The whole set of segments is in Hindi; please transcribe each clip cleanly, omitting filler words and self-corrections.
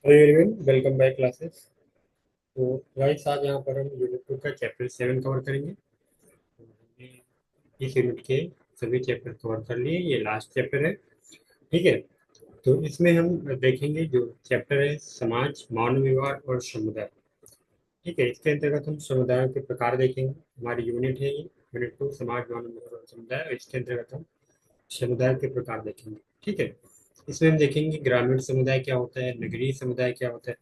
Hello everyone, welcome back classes. तो गाइस, आज यहाँ पर हम यूनिट 2 का चैप्टर 7 कवर करेंगे। हमने इस यूनिट के सभी चैप्टर कवर कर लिए, ये लास्ट चैप्टर है। ठीक है। तो इसमें हम देखेंगे जो चैप्टर है समाज, मानव व्यवहार और समुदाय। ठीक है, इसके अंतर्गत हम समुदायों के प्रकार देखेंगे। हमारी यूनिट है ये, यूनिट 2 समाज, मानव व्यवहार और समुदाय, और इसके अंतर्गत हम समुदाय के प्रकार देखेंगे। ठीक है। इसमें हम देखेंगे ग्रामीण समुदाय क्या होता है, नगरीय समुदाय क्या होता है।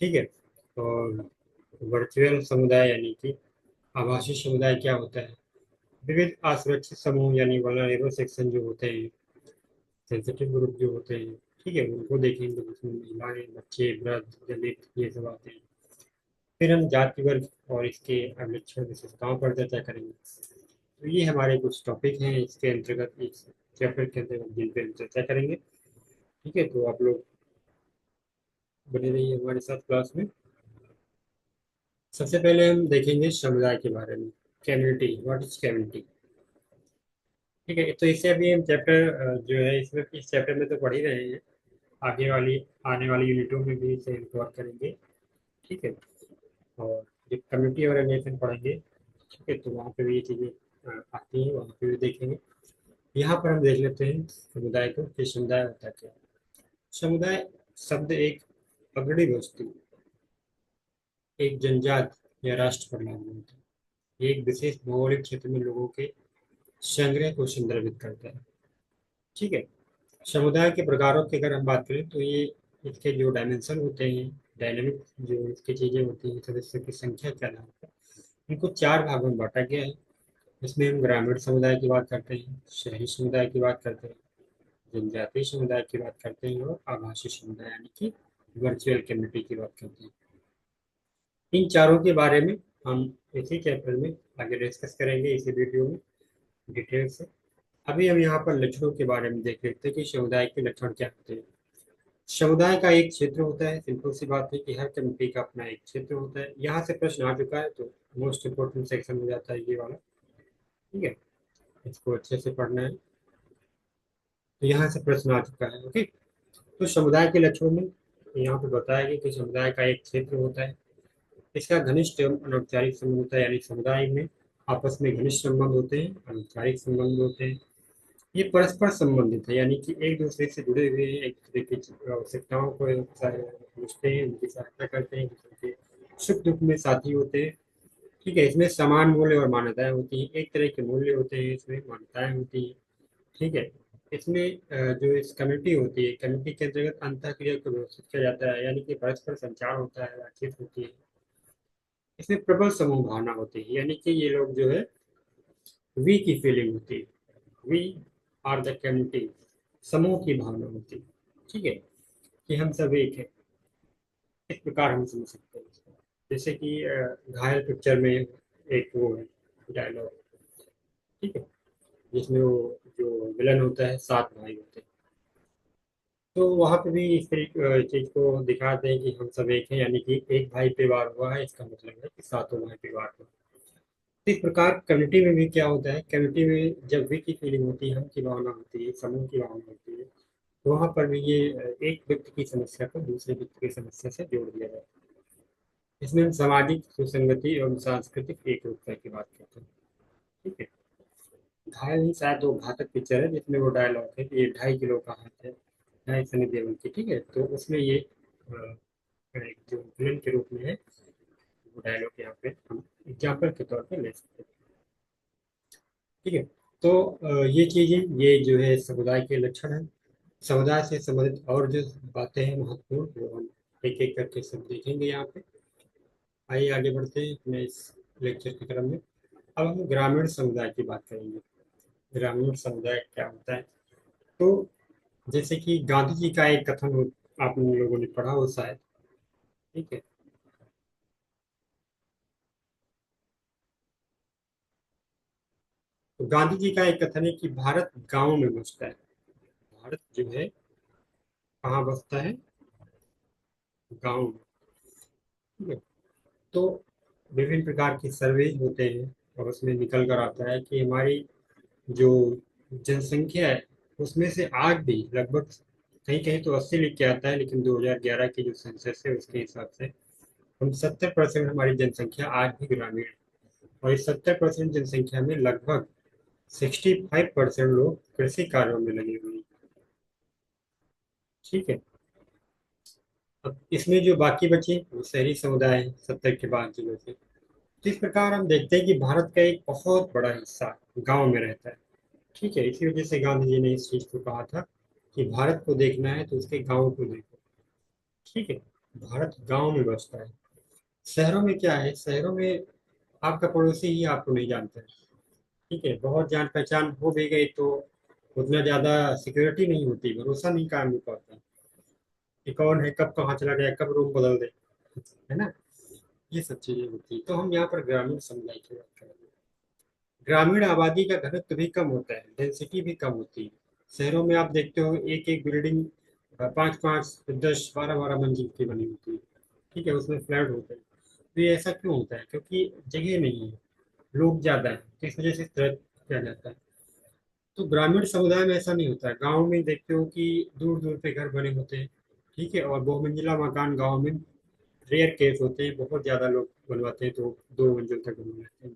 ठीक है। और वर्चुअल समुदाय यानी कि आभासी समुदाय क्या होता है। विविध असुरक्षित समूह यानी वल्नरेबल सेक्शन जो होते हैं, सेंसिटिव ग्रुप जो होते हैं, ठीक है, उनको देखेंगे, जिसमें महिलाएं, बच्चे, वृद्ध, दलित, ये सब आते हैं। फिर हम जाति वर्ग और इसके अभिलक्षण विशेषताओं पर चर्चा करेंगे। तो ये हमारे कुछ टॉपिक हैं इसके अंतर्गत, इस चैप्टर के अंतर्गत, जिन पे हम चर्चा करेंगे। ठीक है, तो आप लोग बने रहिए हमारे साथ क्लास में। सबसे पहले हम देखेंगे समुदाय के बारे में। Community, what is community. ठीक है, तो इससे अभी हम चैप्टर जो है, इसमें इस चैप्टर में तो पढ़ ही रहे हैं, आगे वाली आने वाली यूनिटों में भी इसे कवर करेंगे। ठीक है। और जब कम्युनिटी ऑर्गेनाइजेशन पढ़ेंगे, ठीक है, तो वहाँ पे भी ये चीज़ें आती हैं, वहाँ पे भी देखेंगे। यहाँ पर हम देख लेते हैं समुदाय को, कि समुदाय होता क्या है। समुदाय शब्द एक पगड़ी वस्तु, एक जनजात या राष्ट्र पर लागू होता है। ये एक विशेष भौगोलिक क्षेत्र में लोगों के संग्रह को संदर्भित करता है। ठीक है। समुदाय के प्रकारों की अगर हम बात करें, तो ये इसके जो डायमेंशन होते हैं, डायनेमिक जो इसकी चीजें होती हैं, सदस्यों की संख्या के आधार पर इनको चार भागों में बांटा गया है। इसमें हम ग्रामीण समुदाय की बात करते हैं, शहरी समुदाय की बात करते हैं, जनजातीय समुदाय की बात करते हैं, और आभासी समुदाय यानी कि वर्चुअल कम्युनिटी की बात करते हैं। इन चारों के बारे में हम इसी चैप्टर में आगे डिस्कस करेंगे, इसी वीडियो में डिटेल से। अभी हम यहाँ पर लक्षणों के बारे में देख लेते हैं कि समुदाय के लक्षण क्या होते हैं। समुदाय का एक क्षेत्र होता है, सिंपल सी बात है कि हर कम्युनिटी का अपना एक क्षेत्र होता है। यहाँ से प्रश्न आ चुका है, तो मोस्ट इम्पोर्टेंट सेक्शन हो जाता है ये वाला। ठीक है, इसको अच्छे से पढ़ना है। तो यहाँ से प्रश्न आ चुका है। ओके। तो समुदाय के लक्षणों में यहाँ पे बताया गया कि समुदाय का एक क्षेत्र होता है, इसका घनिष्ठ एवं अनौपचारिक संबंध होता है, यानी समुदाय में आपस में घनिष्ठ संबंध होते हैं, अनौपचारिक संबंध होते हैं। ये परस्पर संबंधित है, यानी कि एक दूसरे से जुड़े हुए हैं, एक दूसरे की आवश्यकताओं को समझते हैं, उनकी सहायता करते हैं, एक दूसरे के सुख दुख में साथी होते हैं। ठीक है, इसमें समान मूल्य और मान्यताएं होती हैं, एक तरह के मूल्य होते हैं, इसमें मान्यताएं होती हैं। ठीक है। इसमें जो इस कम्युनिटी होती है, कम्युनिटी के अंतर्गत अंतःक्रिया को व्यवस्थित किया जाता है, यानी कि परस्पर संचार होता है, बातचीत होती है। इसमें प्रबल समूह भावना होती है, यानी कि ये लोग जो है वी की फीलिंग होती है। वी आर द कम्युनिटी, समूह की भावना होती है। ठीक है, कि हम सब एक है, इस प्रकार हम समझ सकते हैं इसको। जैसे कि घायल पिक्चर में एक वो है डायलॉग, ठीक है, जिसमें वो जो विलन होता है, सात भाई होते हैं। तो वहां पे भी इस चीज को दिखाते हैं कि हम सब एक हैं, यानी कि एक भाई पे वार हुआ है, इसका मतलब है कि सातों भाई पे वार हुआ। तो इस प्रकार कम्युनिटी में भी क्या होता है, कम्युनिटी में जब वी की फीलिंग होती है, हम की भावना होती है, समूह की भावना होती है, तो वहां पर भी ये एक व्यक्ति की समस्या को दूसरे व्यक्ति की समस्या से जोड़ दिया जाता है। इसमें हम सामाजिक सुसंगति एवं सांस्कृतिक एकरूपता की बात करते हैं। ठीक है। घायल ही शायद वो घातक पिक्चर है, जिसमें वो डायलॉग है कि ये 2.5 किलो का हाथ है, ढाई सनी देओल की। ठीक है, तो उसमें ये एक जो विलन के रूप में है, वो डायलॉग यहाँ पे हम एग्जाम्पल के तौर पे ले सकते हैं। ठीक है। तो ये चीजें, ये जो है समुदाय के लक्षण है। समुदाय से संबंधित और जो बातें हैं महत्वपूर्ण, वो हम एक एक करके सब देखेंगे यहाँ पे। आइए आगे बढ़ते हैं अपने इस लेक्चर के क्रम में। अब हम ग्रामीण समुदाय की बात करेंगे। ग्रामीण समुदाय क्या होता है। तो जैसे कि गांधी जी का एक कथन आप लोगों ने पढ़ा हो शायद। ठीक है। तो गांधी जी का एक कथन है कि भारत गांव में बसता है। भारत जो है कहाँ बसता है, गांव में। ठीक है। तो विभिन्न प्रकार के सर्वे होते हैं, और उसमें निकल कर आता है कि हमारी जो जनसंख्या है, उसमें से आज भी लगभग कहीं कहीं तो 80 लिख के आता है, लेकिन 2011 की जो सेंसस है उसके हिसाब से हम 70% हमारी जनसंख्या आज भी ग्रामीण है। और इस 70% जनसंख्या में लगभग 65% लोग कृषि कार्यों में लगे हुए हैं। ठीक है। अब इसमें जो बाकी बचे वो शहरी समुदाय है, 70 के बाद जो बचे। तो इस प्रकार हम देखते हैं कि भारत का एक बहुत बड़ा हिस्सा गांव में रहता है। ठीक है, इसी वजह से गांधी जी ने इस चीज को कहा था कि भारत को देखना है तो उसके गांव को देखो। ठीक है। भारत गांव में बसता है। शहरों में क्या है, शहरों में आपका पड़ोसी ही आपको नहीं जानता है। ठीक है, बहुत जान पहचान हो भी गई तो उतना ज्यादा सिक्योरिटी नहीं होती, भरोसा नहीं कायम हो पाता कि कौन है, कब कहाँ चला गया, कब रूम बदल दे, है ना। ये सब चीजें होती है। तो हम यहाँ पर ग्रामीण समुदाय की बात करेंगे। ग्रामीण आबादी का घनत्व भी कम होता है, डेंसिटी भी कम होती है। शहरों में आप देखते हो एक एक बिल्डिंग 5-5, 10, 12-12 मंजिल की बनी होती है। ठीक है, उसमें फ्लैट होते हैं। तो ये ऐसा क्यों होता है? क्योंकि जगह नहीं है, लोग ज्यादा है, तो इस वजह से इस तरह किया जाता है। तो ग्रामीण समुदाय में ऐसा नहीं होता है। गाँव में देखते हो कि दूर दूर पे घर बने होते हैं। ठीक है, और बहुमंजिला मकान गाँव में रेयर केस होते हैं, बहुत ज्यादा लोग बनवाते हैं तो 2 मंजिल तक बनवाते हैं।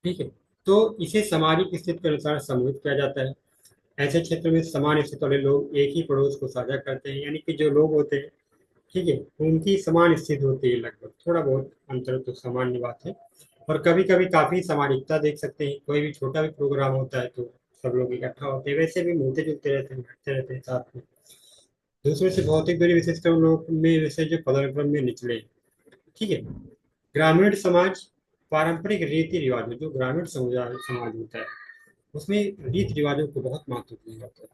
ठीक है। तो इसे सामाजिक स्थिति के अनुसार समूहित किया जाता है। ऐसे क्षेत्र में समान स्थिति वाले लोग एक ही पड़ोस को साझा करते हैं, यानी कि जो लोग होते हैं, ठीक है, उनकी समान स्थिति होती है, लगभग थोड़ा बहुत अंतर तो सामान्य बात है। और कभी कभी काफी सामाजिकता देख सकते हैं, कोई भी छोटा भी प्रोग्राम होता है तो सब लोग इकट्ठा होते हैं, वैसे भी मिलते जुलते रहते हैं, बैठते रहते हैं साथ में। दूसरे से भौतिक दूरी विशेषकर उन लोगों में वैसे जो पदानुक्रम में निचले हैं। ठीक है। ग्रामीण समाज पारंपरिक रीति रिवाज, जो ग्रामीण समुदाय समाज होता है उसमें रीति रिवाजों को बहुत महत्व दिया जाता है।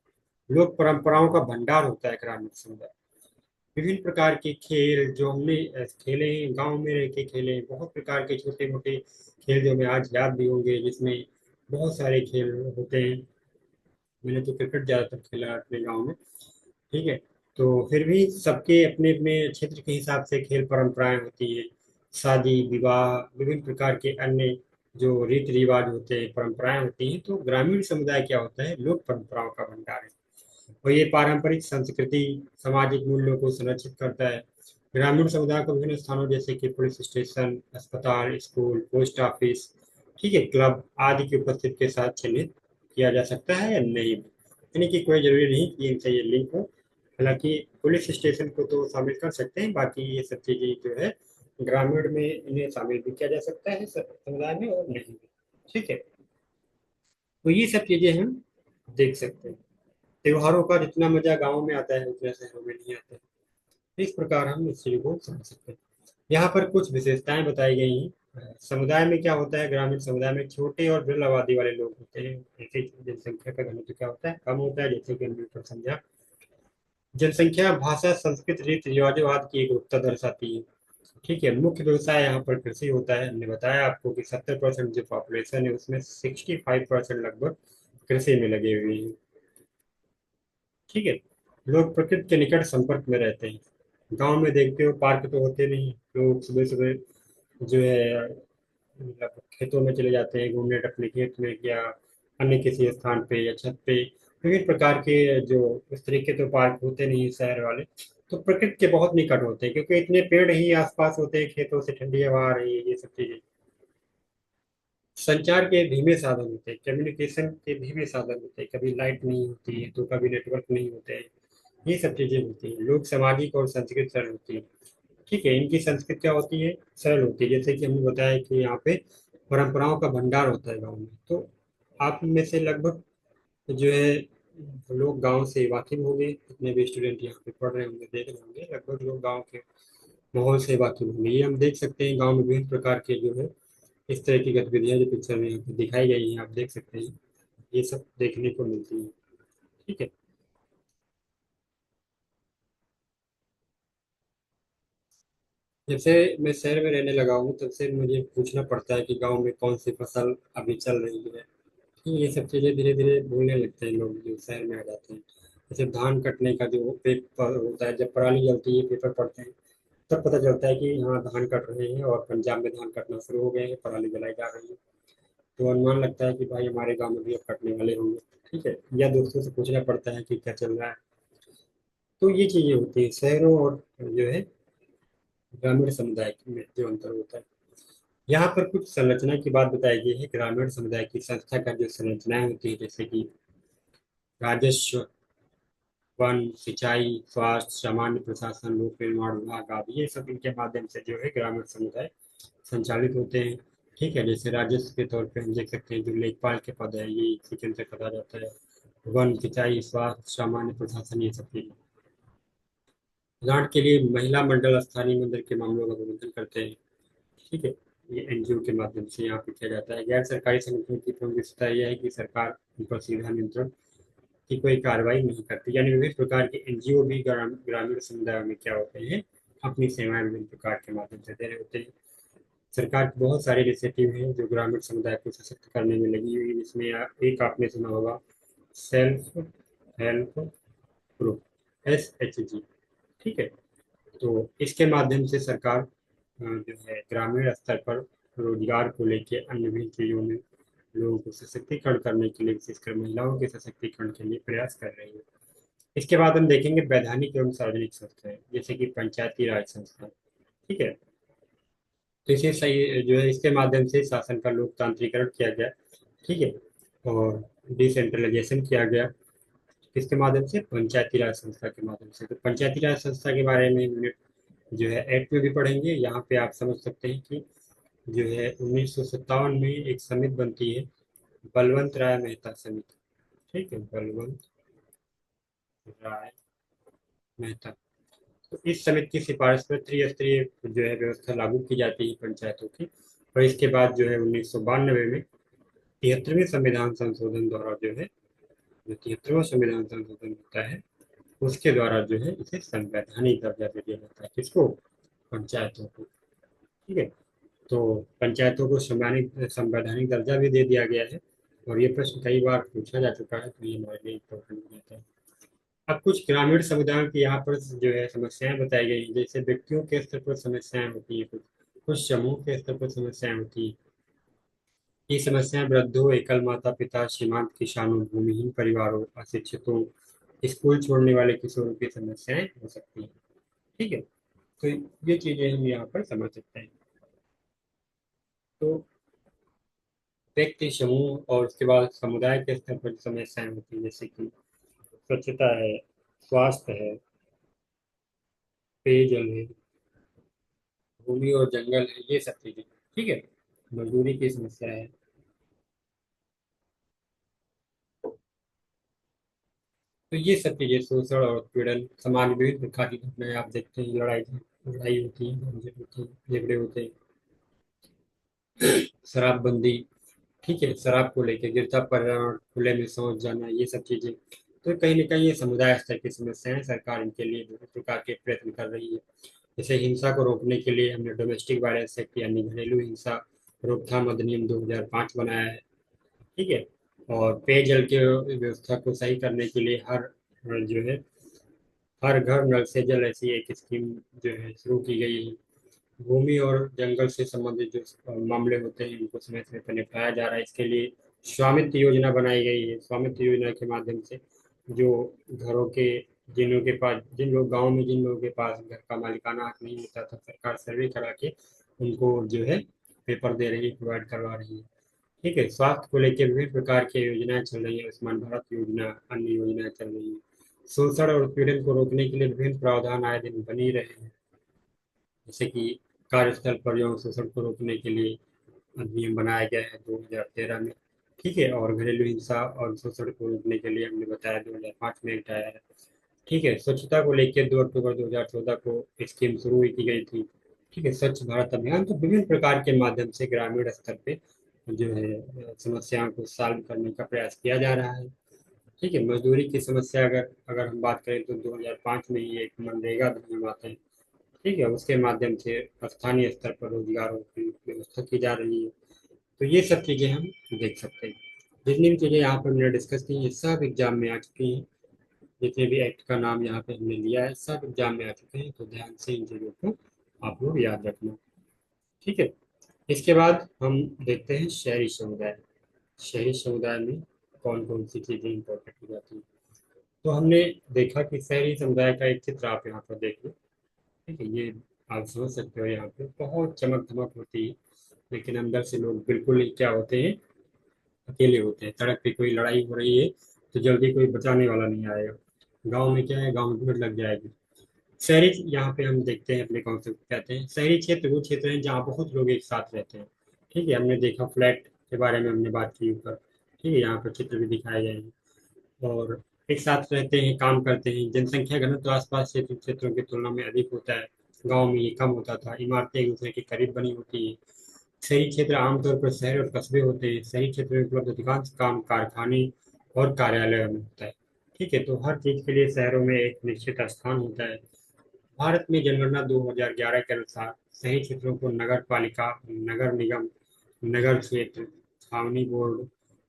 लोक परंपराओं का भंडार होता है ग्रामीण समुदाय। विभिन्न प्रकार के खेल जो हमने खेले हैं, गांव में रह के खेले हैं, बहुत प्रकार के छोटे मोटे खेल जो हमें आज याद भी होंगे, जिसमें बहुत सारे खेल होते हैं। मैंने तो क्रिकेट ज्यादातर खेला है अपने गाँव में। ठीक है। तो फिर भी सबके अपने अपने क्षेत्र के हिसाब से खेल परंपराएं होती है। शादी विवाह, विभिन्न प्रकार के अन्य जो रीति रिवाज होते हैं, परंपराएं होती हैं। तो ग्रामीण समुदाय क्या होता है, लोक परंपराओं का भंडार है। और ये पारंपरिक संस्कृति, सामाजिक मूल्यों को संरक्षित करता है। ग्रामीण समुदाय को विभिन्न स्थानों जैसे कि पुलिस स्टेशन, अस्पताल, स्कूल, पोस्ट ऑफिस, ठीक है, क्लब आदि की उपस्थिति के साथ चिन्हित किया जा सकता है या नहीं भी। यानी कि कोई जरूरी नहीं कि इनसे ये लिंक हो। हालांकि पुलिस स्टेशन को तो शामिल कर सकते हैं, बाकी ये सब चीजें जो है ग्रामीण में इन्हें शामिल भी किया जा सकता है समुदाय में, और नहीं भी। ठीक है। तो ये सब चीजें हम देख सकते हैं। त्योहारों का जितना मजा गाँव में आता है उतना शहरों में नहीं आता है। इस प्रकार हम इस चीज को समझ सकते हैं। यहाँ पर कुछ विशेषताएं बताई गई हैं। समुदाय में क्या होता है, ग्रामीण समुदाय में छोटे और विरल आबादी वाले लोग होते हैं। ऐसे जनसंख्या का घनत्व क्या होता है, कम होता है, जैसे कि हमने ऊपर समझा। जनसंख्या, भाषा, संस्कृत, रीति रिवाजों आदि की एकरूपता दर्शाती है। ठीक है। मुख्य व्यवसाय यहाँ पर कृषि होता है। हमने बताया आपको कि 70% जो पॉपुलेशन है उसमें 65% लगभग कृषि में लगे हुए हैं। ठीक है। लोग प्रकृति के निकट संपर्क में रहते हैं। गांव में देखते हो पार्क तो होते नहीं, लोग सुबह सुबह जो है मतलब खेतों में चले जाते हैं घूमने, अपने खेत में या अन्य किसी स्थान पे या छत पे। विभिन्न प्रकार के जो इस तरीके तो पार्क होते नहीं शहर वाले। तो प्रकृति के बहुत निकट होते हैं, क्योंकि इतने पेड़ ही आसपास होते हैं, खेतों से ठंडी हवा आ रही है, ये सब चीजें। संचार के धीमे साधन होते हैं, कम्युनिकेशन के धीमे साधन होते हैं, कभी लाइट नहीं होती है तो कभी नेटवर्क नहीं होते हैं। ये सब चीजें होती हैं। लोग सामाजिक और संस्कृत सरल होती है। ठीक है। इनकी संस्कृति क्या होती है, सरल होती है। जैसे कि हमने बताया कि यहाँ पे परंपराओं का भंडार होता है गाँव में। तो आप में से लगभग जो है लोग गांव से वाकिफ होंगे, जितने भी स्टूडेंट यहाँ पे पढ़ रहे होंगे, देख रहे होंगे, लगभग लोग गांव के माहौल से वाकिफ होंगे। ये हम देख सकते हैं गांव में विभिन्न प्रकार के जो है इस तरह की गतिविधियां जो पिक्चर में यहाँ पे दिखाई गई हैं, आप देख सकते हैं, ये सब देखने को मिलती है। ठीक है। जब से मैं शहर में रहने लगा हूँ तब से मुझे पूछना पड़ता है कि गांव में कौन सी फसल अभी चल रही है। ये सब चीजें धीरे धीरे भूलने लगते हैं लोग जो शहर में आ जाते हैं। जैसे धान कटने का जो पेपर होता है, जब पराली जलती है, पेपर पढ़ते हैं, तब पता चलता है कि हाँ धान कट रहे हैं और पंजाब में धान कटना शुरू हो गए हैं, पराली जलाई जा रही है। तो अनुमान लगता है कि भाई हमारे गांव में भी अब कटने वाले होंगे। ठीक है, या दोस्तों से पूछना पड़ता है कि क्या चल रहा है। तो ये चीजें होती है शहरों और जो है ग्रामीण समुदाय में जो अंतर होता है। यहाँ पर कुछ संरचना की बात बताई गई है। ग्रामीण समुदाय की संस्था का जो संरचनाएं होती है, जैसे कि राजस्व, वन, सिंचाई, स्वास्थ्य, सामान्य प्रशासन, लोक निर्माण विभाग आदि, ये सब इनके माध्यम से जो है ग्रामीण समुदाय संचालित होते हैं। ठीक है, जैसे राजस्व के तौर पे हम देख सकते हैं जो लेखपाल के पद है, ये इसी के अंतर्गत आ जाता है। वन, सिंचाई, स्वास्थ्य, सामान्य प्रशासन, ये सब चीजें। उदाहरण के लिए महिला मंडल स्थानीय मंदिर के मामलों का प्रबंधन करते हैं। ठीक है, ये एनजीओ के माध्यम से यहाँ पे किया जाता है। गैर सरकारी संगठनों की प्रमुख विशेषता यह है कि सरकार उन पर सीधा नियंत्रण की कोई कार्रवाई नहीं करती। यानी विभिन्न प्रकार के एनजीओ भी ग्रामीण समुदायों में क्या होते हैं, अपनी सेवाएं विभिन्न प्रकार के माध्यम से दे रहे होते हैं। सरकार की बहुत सारे इनिशिएटिव हैं जो ग्रामीण समुदाय को सशक्त करने में लगी हुई है, जिसमें एक आपने सुना होगा, सेल्फ हेल्प ग्रुप, SHG। ठीक है, तो इसके माध्यम से सरकार जो है ग्रामीण स्तर पर रोजगार को लेके अन्य विभिन्न चीजों में लोगों को सशक्तिकरण करने के लिए, विशेषकर महिलाओं के सशक्तिकरण के लिए प्रयास कर रही है। इसके बाद हम देखेंगे वैधानिक एवं सार्वजनिक संस्थाएं, जैसे कि पंचायती राज संस्था। ठीक है, तो इसे सही जो है इसके माध्यम से शासन का लोकतांत्रिकरण किया गया। ठीक है, और डिसेंट्रलाइजेशन किया गया। किसके माध्यम से? पंचायती राज संस्था के माध्यम से। तो पंचायती राज संस्था के बारे में यूनिट जो है एक्ट में भी पढ़ेंगे। यहाँ पे आप समझ सकते हैं कि जो है 1957 में एक समिति बनती है, बलवंत राय मेहता समिति। ठीक है, बलवंत राय मेहता। तो इस समिति की सिफारिश पर त्रिस्तरीय जो है व्यवस्था लागू की जाती है पंचायतों की। और इसके बाद जो है 1992 में 73वें संविधान संशोधन द्वारा जो है, जो 73वां संविधान संशोधन होता है, उसके द्वारा जो है इसे संवैधानिक दर्जा दे दिया जाता है। किसको? पंचायतों को। ठीक है, तो पंचायतों को संवैधानिक संवैधानिक दर्जा भी दे दिया गया है। और ये प्रश्न कई बार पूछा जा चुका है, तो ये हमारे लिए इम्पोर्टेंट हो जाता है। अब कुछ ग्रामीण समुदायों की यहाँ पर जो है समस्याएं बताई गई हैं। जैसे व्यक्तियों के स्तर पर समस्याएं होती हैं, कुछ कुछ समूह के स्तर पर समस्याएं होती हैं। ये समस्याएं वृद्धों, एकल माता पिता, सीमांत किसानों, भूमिहीन परिवारों, अशिक्षितों, स्कूल छोड़ने वाले किशोरों की समस्याएं हो सकती हैं। ठीक है, तो ये चीजें हम यहाँ पर समझ सकते हैं। तो व्यक्ति, समूह और उसके बाद समुदाय के स्तर पर समस्याएं होती हैं, जैसे कि स्वच्छता है, स्वास्थ्य है, पेयजल है, भूमि और जंगल है, ये सब चीजें। ठीक है, मजदूरी की समस्या है। तो ये सब चीजें, शोषण और उत्पीड़न, समाज में विभिन्न प्रकार की घटनाएं आप देखते हैं, लड़ाई लड़ाई होती है, झंझट होती है, झगड़े होते हैं, शराबबंदी। ठीक है, शराब को लेकर गिरता पर्यावरण, खुले में शौच जाना, ये सब चीजें। तो कहीं ना कहीं ये समुदाय स्तर की समस्याएं, सरकार इनके लिए विभिन्न प्रकार के प्रयत्न कर रही है। जैसे हिंसा को रोकने के लिए हमने डोमेस्टिक वायलेंस एक्ट यानी घरेलू हिंसा रोकथाम अधिनियम 2005 बनाया है। ठीक है, और पेयजल की व्यवस्था को सही करने के लिए जो है हर घर नल से जल, ऐसी एक स्कीम जो है शुरू की गई है। भूमि और जंगल से संबंधित जो मामले होते हैं, उनको समय समय पर निपटाया जा रहा है। इसके लिए स्वामित्व योजना बनाई गई है। स्वामित्व योजना के माध्यम से जो घरों के, जिन लोगों के पास, जिन लोग गांव में जिन लोगों के पास घर का मालिकाना हक नहीं होता था, सरकार सर्वे करा के उनको जो है पेपर दे रही है, प्रोवाइड करवा रही है। ठीक है, स्वास्थ्य को लेकर विभिन्न प्रकार की योजनाएं चल रही है, आयुष्मान भारत योजना, अन्य योजनाएं चल रही है। शोषण और उत्पीड़न को रोकने के लिए विभिन्न प्रावधान आए दिन बन ही रहे हैं, जैसे कि कार्यस्थल पर यौन शोषण को रोकने के लिए अधिनियम बनाया गया है 2013 में। ठीक है, और घरेलू हिंसा और शोषण को रोकने के लिए हमने बताया 2005 में एक आया है। ठीक है, स्वच्छता को लेकर 2 अक्टूबर 2014 को स्कीम शुरू की गई थी। ठीक है, स्वच्छ भारत अभियान। तो विभिन्न प्रकार के माध्यम से ग्रामीण स्तर पे जो है समस्याओं को सॉल्व करने का प्रयास किया जा रहा है। ठीक है, मजदूरी की समस्या अगर अगर हम बात करें तो 2005 में ही एक मनरेगा अधिनियम आता है। ठीक है, उसके माध्यम से स्थानीय स्तर पर रोजगारों की व्यवस्था की जा रही है। तो ये सब चीजें हम देख सकते हैं। जितनी भी चीजें यहाँ पर हमने डिस्कस की, ये सब एग्जाम में आ चुकी हैं। जितने भी एक्ट का नाम यहाँ पे हमने लिया है, सब एग्जाम में आ चुके हैं। तो ध्यान से इन चीजों को आप लोग याद रखना। ठीक है, इसके बाद हम देखते हैं शहरी समुदाय। शहरी समुदाय में कौन कौन सी चीज़ें इंपॉर्टेंट हो जाती हैं। तो हमने देखा कि शहरी समुदाय का एक चित्र आप यहाँ पर देख लो। ठीक है, ये आप समझ सकते हो, यहाँ पे बहुत चमक धमक होती है, लेकिन अंदर से लोग बिल्कुल ही क्या होते हैं, अकेले होते हैं। सड़क पे कोई लड़ाई हो रही है तो जल्दी कोई बचाने वाला नहीं आएगा। गांव में क्या है, गांव में भीड़ लग जाएगी। शहरी, यहाँ पे हम देखते हैं अपने कॉन्सेप्ट कहते हैं शहरी क्षेत्र वो क्षेत्र हैं जहाँ बहुत लोग एक साथ रहते हैं। ठीक है, हमने देखा फ्लैट के बारे में हमने बात की ऊपर। ठीक है, यहाँ पर चित्र भी दिखाए गए हैं। और एक साथ रहते हैं, काम करते हैं। जनसंख्या घनत्व आसपास क्षेत्र क्षेत्रों की तुलना में अधिक होता है। गांव में ये कम होता था। इमारतें एक दूसरे के करीब बनी होती हैं। शहरी क्षेत्र आमतौर पर शहर और कस्बे होते हैं। शहरी क्षेत्र में उपलब्ध अधिकांश काम कारखाने और कार्यालय में होता है। ठीक है, तो हर चीज के लिए शहरों में एक निश्चित स्थान होता है। भारत में जनगणना 2011 के अनुसार शहरी क्षेत्रों को नगर पालिका, नगर निगम, नगर क्षेत्र, छावनी बोर्ड,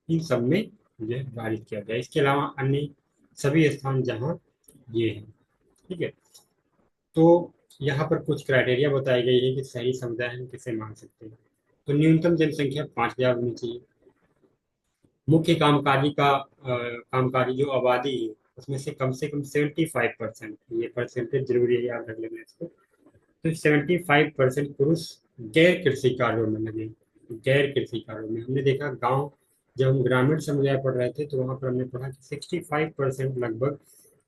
इन सब में जो है विभाजित किया गया है। इसके अलावा अन्य सभी स्थान जहाँ ये हैं। ठीक है, तो यहाँ पर कुछ क्राइटेरिया बताई गई है कि शहरी समुदाय हम किसे मान सकते हैं। तो न्यूनतम जनसंख्या 5,000 होनी चाहिए। मुख्य कामकाजी जो आबादी है उसमें से कम 75%, ये परसेंटेज जरूरी है, याद रख लेना इसको। तो 75% पुरुष गैर कृषि कार्यों में लगे। गैर कृषि कार्यों में हमने देखा गांव, जब हम ग्रामीण समुदाय पढ़ रहे थे तो वहां पर हमने पढ़ा कि 65% लगभग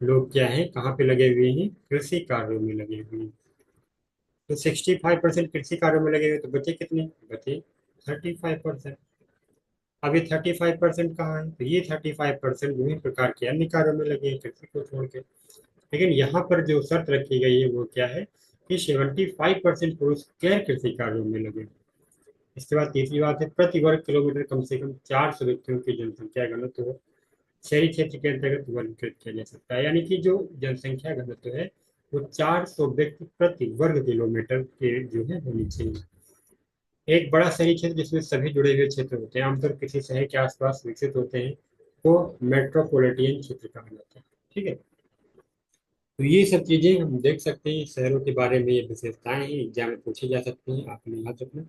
लोग क्या है, कहाँ पे लगे हुए हैं, कृषि कार्यों में लगे हुए हैं। तो 65% कृषि कार्यों में लगे हुए, तो बचे कितने, बचे 35%। अब ये 35% कहाँ है, तो ये 35% विभिन्न प्रकार के अन्य कार्यों में लगे हैं कृषि को छोड़ के। लेकिन यहाँ पर जो शर्त रखी गई है वो क्या है कि 75% पुरुष गैर कृषि कार्यों में लगे। इसके बाद तीसरी बात है, प्रति वर्ग किलोमीटर कम से कम 400 व्यक्तियों की जनसंख्या घनत्व हो शहरी क्षेत्र के अंतर्गत वर्गीकृत किया जा सकता है। यानी कि जो जनसंख्या घनत्व है वो 400 व्यक्ति प्रति वर्ग किलोमीटर के जो है होनी चाहिए। एक बड़ा शहरी क्षेत्र जिसमें सभी जुड़े हुए क्षेत्र होते हैं, आमतौर किसी शहर के आसपास विकसित होते हैं, तो मेट्रोपॉलिटन क्षेत्र कहा जाता है। ठीक है, तो ये सब चीजें हम देख सकते हैं शहरों के बारे में। ये विशेषताएं हैं, एग्जाम में पूछी जा सकती हैं, आपने याद रखना।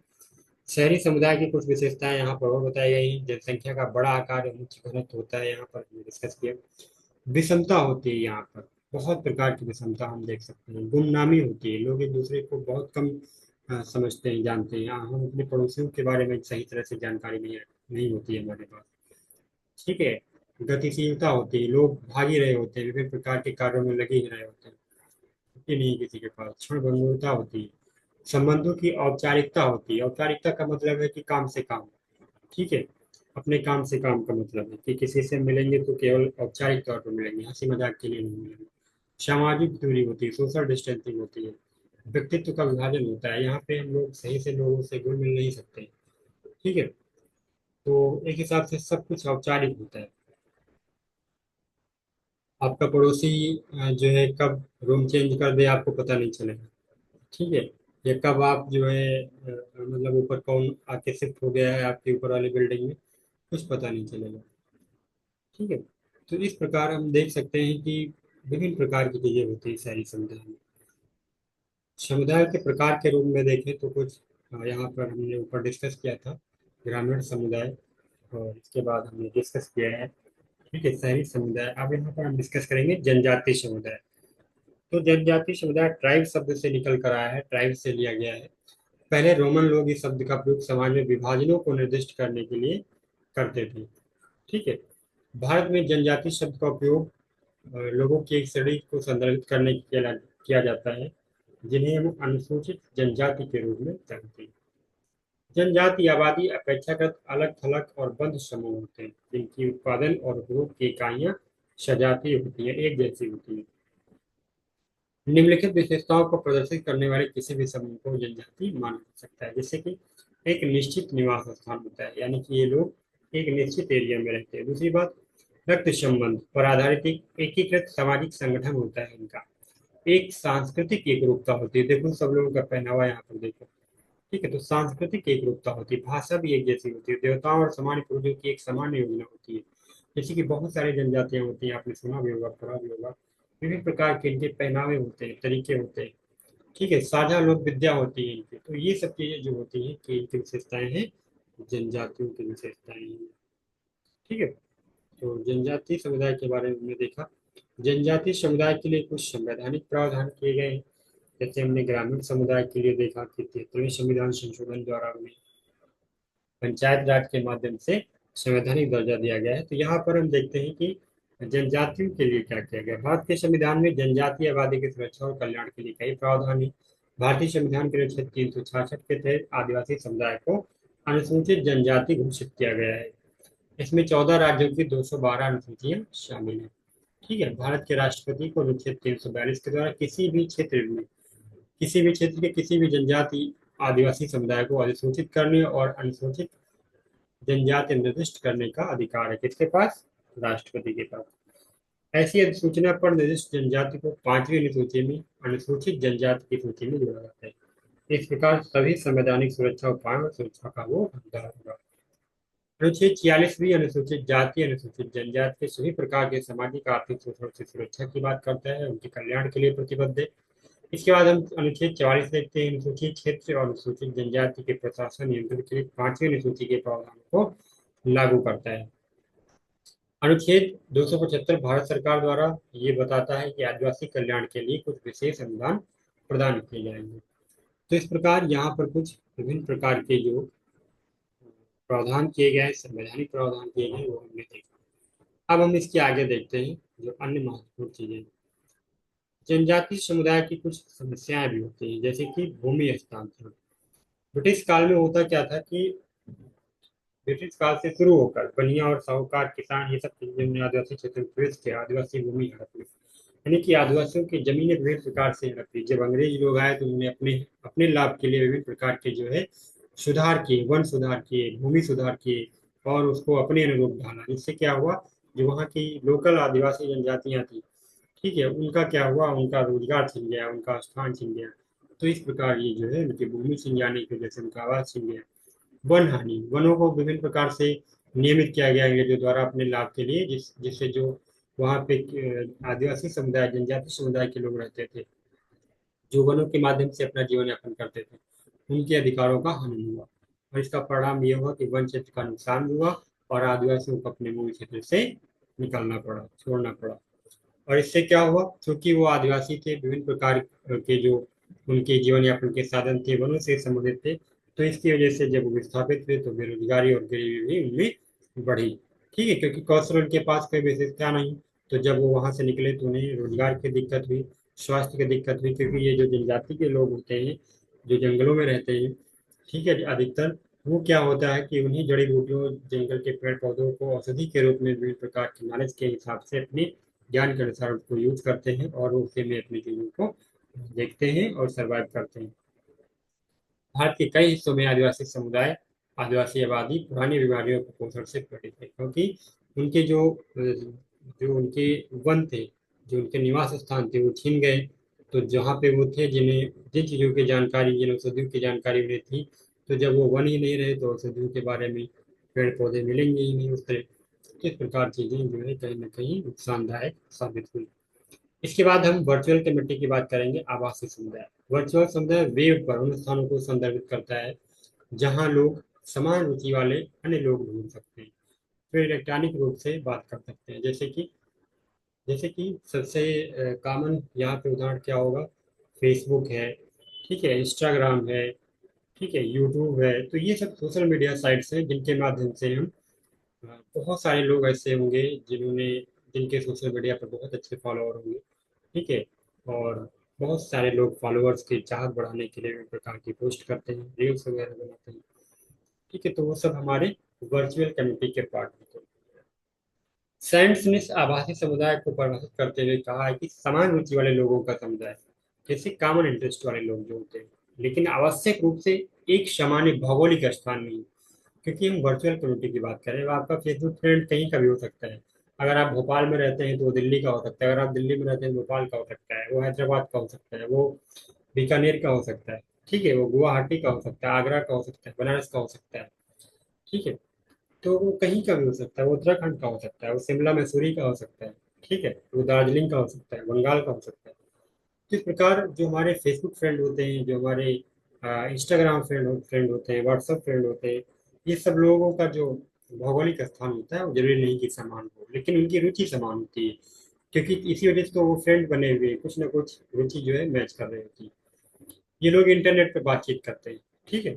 शहरी समुदाय की कुछ विशेषताएं यहाँ पर और बताई गई हैं। जनसंख्या का बड़ा आकार और उच्च घनत्व होता है, यहाँ पर हमने डिस्कस किया। विषमता होती है यहाँ पर, बहुत प्रकार की विषमता हम देख सकते हैं। गुमनामी होती है, लोग एक दूसरे को बहुत कम समझते हैं, जानते हैं। हम अपने पड़ोसियों के बारे में सही तरह से जानकारी नहीं होती है हमारे पास। ठीक है, गतिशीलता होती है, लोग भाग ही रहे होते हैं, विभिन्न प्रकार के कार्यों में लगे ही रहे होते हैं, छुट्टी नहीं किसी के पास। क्षणभंगुरता होती है। संबंधों की औपचारिकता होती है। औपचारिकता का मतलब है कि काम से काम। ठीक है, अपने काम से काम का मतलब है कि किसी से मिलेंगे तो केवल औपचारिक तौर पर मिलेंगे, हंसी मजाक के लिए नहीं मिलेंगे। सामाजिक दूरी होती है, सोशल डिस्टेंसिंग होती है। व्यक्तित्व का विभाजन होता है, यहाँ पे हम लोग सही से लोगों से घुल मिल नहीं सकते। ठीक है, तो एक हिसाब से सब कुछ औपचारिक होता है। आपका पड़ोसी जो है कब रूम चेंज कर दे आपको पता नहीं चलेगा। ठीक है, या कब आप जो है मतलब ऊपर कौन आके शिफ्ट हो गया है आपके ऊपर वाली बिल्डिंग में, कुछ पता नहीं चलेगा। ठीक है, तो इस प्रकार हम देख सकते हैं कि विभिन्न प्रकार की चीजें होती है शहरी समुदाय में। समुदाय के प्रकार के रूप में देखें तो कुछ यहाँ पर हमने ऊपर डिस्कस किया था, ग्रामीण समुदाय, और इसके बाद हमने डिस्कस किया है, ठीक है, शहरी समुदाय। अब यहाँ पर हम डिस्कस करेंगे जनजातीय समुदाय। तो जनजातीय समुदाय ट्राइब शब्द से निकल कर आया है, ट्राइब से लिया गया है। पहले रोमन लोग इस शब्द का प्रयोग समाज में विभाजनों को निर्दिष्ट करने के लिए करते थे। ठीक है, भारत में जनजाति शब्द का उपयोग लोगों की एक श्रेणी को संदर्भित करने के लिए किया जाता है जिन्हें हम अनुसूचित जनजाति के रूप में जानते हैं। जनजाति आबादी अपेक्षाकृत अलग थलग और बंद समूह होते हैं जिनकी उत्पादन और उपभोग की इकाइयां सजातीय होती है, एक जैसी होती है। निम्नलिखित विशेषताओं को प्रदर्शित करने वाले किसी भी समूह को जनजाति माना जा सकता है, जैसे कि एक निश्चित निवास स्थान होता है, यानी कि ये लोग एक निश्चित एरिया में रहते हैं। दूसरी बात, रक्त संबंध पर आधारित एक एकीकृत सामाजिक संगठन होता है इनका। एक सांस्कृतिक एकरूपता होती है, देखो सब लोगों का पहनावा यहाँ पर देखो। ठीक है, तो सांस्कृतिक एकरूपता होती है, भाषा भी एक जैसी होती है, देवताओं और सामान्य पूर्वजों की एक समान योजना होती है। जैसे कि बहुत सारी जनजातियां होती हैं, आपने सुना भी होगा, पढ़ा भी होगा। विभिन्न प्रकार के इनके पहनावे होते हैं, तरीके होते हैं। ठीक है, साझा लोक विद्या होती है इनकी। तो ये सब चीजें जो होती हैं कि इनकी विशेषताएं हैं, जनजातियों की विशेषताएं हैं। ठीक है। तो जनजातीय समुदाय के बारे में हमने देखा। जनजातीय समुदाय के लिए कुछ संवैधानिक प्रावधान किए गए हैं। जैसे हमने ग्रामीण समुदाय के लिए देखा कि 73वें संविधान संशोधन द्वारा उन्हें पंचायत राज के माध्यम से संवैधानिक दर्जा दिया गया है। तो यहाँ पर हम देखते हैं कि जनजातियों के लिए क्या किया गया। भारत के संविधान में जनजातीय आबादी की सुरक्षा और कल्याण के लिए कई प्रावधान है। भारतीय संविधान के अनुच्छेद 366 के तहत आदिवासी समुदाय को अनुसूचित जनजाति घोषित किया गया है। इसमें 14 राज्यों की 212 अनुसूचियां शामिल हैं। ठीक है। भारत के राष्ट्रपति को अनुच्छेद 342 के द्वारा किसी भी क्षेत्र के किसी भी जनजाति आदिवासी समुदाय को अधिसूचित करने और अनुसूचित जनजाति निर्दिष्ट करने का अधिकार है। किसके पास? राष्ट्रपति के पास। ऐसी अधिसूचना पर निर्दिष्ट जनजाति को 5वीं अनुसूची में अनुसूचित जनजाति की सूची में जोड़ा जाता है। इस प्रकार सभी संवैधानिक सुरक्षा उपायों और सुरक्षा का वो हकदार होगा। अनुच्छेद 46 अनुसूचित जाति अनुसूचित जनजाति के सभी प्रकार के सामाजिक आर्थिक शोषण से सुरक्षा की बात करता है, उनके कल्याण के लिए प्रतिबद्ध है। इसके बाद हम अनुच्छेद 44 देखते हैं। अनुसूचित क्षेत्र और अनुसूचित जनजाति के प्रशासन नियंत्रण के लिए 5वीं अनुसूची के प्रावधान को लागू करता है। अनुच्छेद 275 भारत सरकार द्वारा ये बताता है कि आदिवासी कल्याण के लिए कुछ विशेष अनुदान प्रदान किए जाएंगे। तो इस प्रकार यहाँ पर कुछ विभिन्न प्रकार के जो प्रावधान किए गए, संवैधानिक प्रावधान किए गए, वो हमने देखा। अब हम इसके आगे देखते हैं जो अन्य महत्वपूर्ण चीजें। जनजातीय समुदाय की कुछ समस्याएं भी होती हैं, जैसे कि भूमि हस्तांतरण। ब्रिटिश काल में होता क्या था कि ब्रिटिश काल से शुरू होकर बनिया और साहूकार किसान ये सब चीजें उन्हें आदिवासी क्षेत्र में प्रवेश किया, आदिवासी भूमि हड़प ली। यानी कि आदिवासियों की जमीनें विभिन्न प्रकार से हड़प ली। जब अंग्रेज लोग आए तो उन्होंने अपने अपने लाभ के लिए विभिन्न प्रकार के जो है सुधार किए, वन सुधार किए, भूमि सुधार किए और उसको अपने अनुरूप ढाला। इससे क्या हुआ, जो वहाँ की लोकल आदिवासी जनजातियां थी, ठीक है, उनका क्या हुआ, उनका रोजगार छिन गया, उनका स्थान छिन गया। तो इस प्रकार ये जो है उनकी भूमि छिन जाने की वजह से उनका आवास छिन गया। वन हानि, वनों को विभिन्न प्रकार से नियमित किया गया अंग्रेजों द्वारा अपने लाभ के लिए, जिससे जो वहाँ पे आदिवासी समुदाय, जनजाति समुदाय के लोग रहते थे, जो वनों के माध्यम से अपना जीवन यापन करते थे, उनके अधिकारों का हनन हुआ। और इसका परिणाम यह हुआ कि वन क्षेत्र का नुकसान हुआ और आदिवासियों को अपने मूल क्षेत्र से निकलना पड़ा, छोड़ना पड़ा। और इससे क्या हुआ, क्योंकि वो आदिवासी थे, विभिन्न प्रकार के जो उनके जीवन यापन के साधन थे वनों से संबंधित थे, तो इसकी वजह से जब वो विस्थापित हुए तो बेरोजगारी और गरीबी भी उनमें बढ़ी। ठीक है, क्योंकि कौशल उनके पास कोई विशेषता नहीं, तो जब वो वहां से निकले तो उन्हें रोजगार की दिक्कत हुई, स्वास्थ्य की दिक्कत हुई, क्योंकि ये जो जनजाति के लोग होते हैं जो जंगलों में रहते हैं, ठीक है, अधिकतर वो क्या होता है कि उन्हीं जड़ी बूटियों, जंगल के पेड़ पौधों को औषधि के रूप में विभिन्न प्रकार की नॉलेज के हिसाब से अपने ज्ञान के अनुसार उसको यूज करते हैं और उसी में अपनी चीजों को देखते हैं और सरवाइव करते हैं। भारत के कई हिस्सों में आदिवासी समुदाय, आदिवासी आबादी पुरानी बीमारियों के पोषण से पीड़ित है, क्योंकि उनके जो उनके वन थे, जो उनके निवास स्थान थे, वो छीन गए। तो जहाँ पे वो थे, जिन्हें जिन चीज़ों की जानकारी, जिन औषधियों की जानकारी उन्हें थी, तो जब वो वन ही नहीं रहे तो औषधियों के बारे में पेड़ पौधे मिलेंगे ही नहीं उस तरह। इस प्रकार चीजें जो है कहीं ना कहीं नुकसानदायक साबित हुई। इसके बाद हम वर्चुअल कम्युनिटी की बात करेंगे, आवासीय समुदाय। वर्चुअल समुदाय वेब पर उन स्थानों को संदर्भित करता है जहां लोग समान रुचि वाले अन्य लोग ढूंढ सकते हैं, फिर इलेक्ट्रॉनिक रूप से बात कर सकते हैं। जैसे कि सबसे कॉमन यहाँ पे उदाहरण क्या होगा, फेसबुक है, ठीक है, इंस्टाग्राम है, ठीक है, यूट्यूब है। तो ये सब सोशल मीडिया साइट्स हैं जिनके माध्यम से हम बहुत सारे लोग ऐसे होंगे जिन्होंने जिनके सोशल मीडिया पर बहुत अच्छे फॉलोअर होंगे, ठीक है, और बहुत सारे लोग फॉलोअर्स की चाहत बढ़ाने के लिए विभिन्न प्रकार की पोस्ट करते हैं, रील्स वगैरह बनाते हैं, ठीक है। तो वो सब हमारे वर्चुअल कम्युनिटी के पार्ट होते हैं। साइंस ने इस आभासी समुदाय को परिभाषित करते हुए कहा है कि समान रुचि वाले लोगों का समुदाय, जैसे कॉमन इंटरेस्ट वाले लोग जो होते हैं, लेकिन आवश्यक रूप से एक सामान्य भौगोलिक स्थान नहीं। क्योंकि हम वर्चुअल कम्युनिटी की बात करें, आपका फेसबुक फ्रेंड कहीं का भी हो सकता है। अगर आप भोपाल में रहते हैं तो वो दिल्ली का हो सकता है, अगर आप दिल्ली में रहते हैं तो भोपाल का हो सकता है, वो हैदराबाद का हो सकता है, वो बीकानेर का हो सकता है, ठीक है, वो गुवाहाटी का हो सकता है, आगरा का हो सकता है, बनारस का हो सकता है, ठीक है। तो वो कहीं का भी हो सकता है, वो उत्तराखंड का हो सकता है, वो शिमला मैसूरी का हो सकता है, ठीक है, वो दार्जिलिंग का हो सकता है, बंगाल का हो सकता है। तो इस प्रकार जो हमारे फेसबुक फ्रेंड होते हैं, जो हमारे इंस्टाग्राम फ्रेंड होते हैं, व्हाट्सएप फ्रेंड होते हैं, ये सब लोगों का जो भौगोलिक स्थान होता है, वो जरूरी नहीं कि समान हो, लेकिन उनकी रुचि समान होती है, क्योंकि इसी वजह से तो वो फ्रेंड बने हुए हैं, कुछ ना कुछ रुचि जो है मैच कर रही होती है। ये लोग इंटरनेट पर बातचीत करते हैं। ठीक है।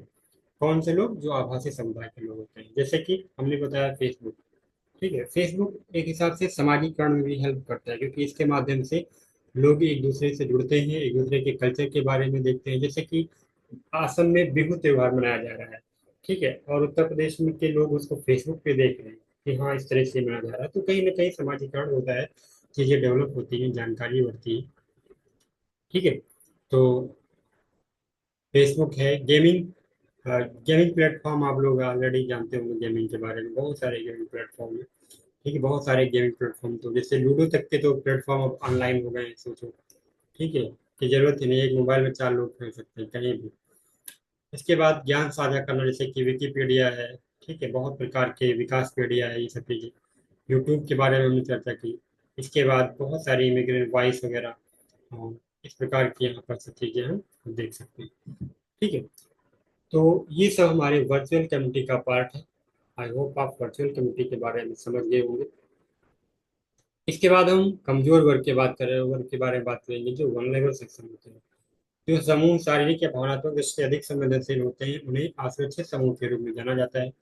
कौन से लोग? जो आभासी समुदाय के लोग होते हैं, जैसे कि हमने बताया फेसबुक। ठीक है, फेसबुक एक हिसाब से सामाजिकरण में भी हेल्प करता है, क्योंकि इसके माध्यम से लोग एक दूसरे से जुड़ते हैं, एक दूसरे के कल्चर के बारे में देखते हैं। जैसे कि असम में बिहू त्योहार मनाया जा रहा है। ठीक है, और उत्तर प्रदेश में के लोग उसको फेसबुक पे देख रहे हैं कि हाँ इस तरह से मनाया जा रहा है, तो कहीं ना कहीं सामाजिकरण होता है, चीजें डेवलप होती हैं, जानकारी बढ़ती है। ठीक है। तो फेसबुक है गेमिंग, गेमिंग प्लेटफॉर्म, आप लोग ऑलरेडी जानते होंगे गेमिंग के बारे में, बहुत सारे गेमिंग प्लेटफॉर्म है। ठीक है, बहुत सारे गेमिंग प्लेटफॉर्म, तो जैसे लूडो तक के तो प्लेटफॉर्म अब ऑनलाइन हो गए हैं, सोचो। ठीक है, कि जरूरत ही नहीं, एक मोबाइल में चार लोग खेल सकते हैं कहीं भी। इसके बाद ज्ञान साझा करना, जैसे कि विकिपीडिया है। ठीक है, बहुत प्रकार के विकासपीडिया है, ये सब चीजें। यूट्यूब के बारे में हमने चर्चा की। इसके बाद बहुत सारी इमिग्रेंट वॉइस वगैरह, और इस प्रकार की यहाँ पर सब चीजें हम देख सकते हैं। ठीक है, तो ये सब हमारे वर्चुअल कम्युनिटी का पार्ट है। आई होप आप वर्चुअल कम्युनिटी के बारे में समझ गए होंगे। इसके बाद हम कमजोर वर्ग के बात करें, वर्ग के बारे में बात करेंगे, जो वनरेबल सेक्शन होते हैं। जो समूह शारीरिक या भावनात्मक दृष्टि से अधिक संवेदनशील होते हैं, उन्हें असुरक्षित समूह के रूप में जाना जाता है।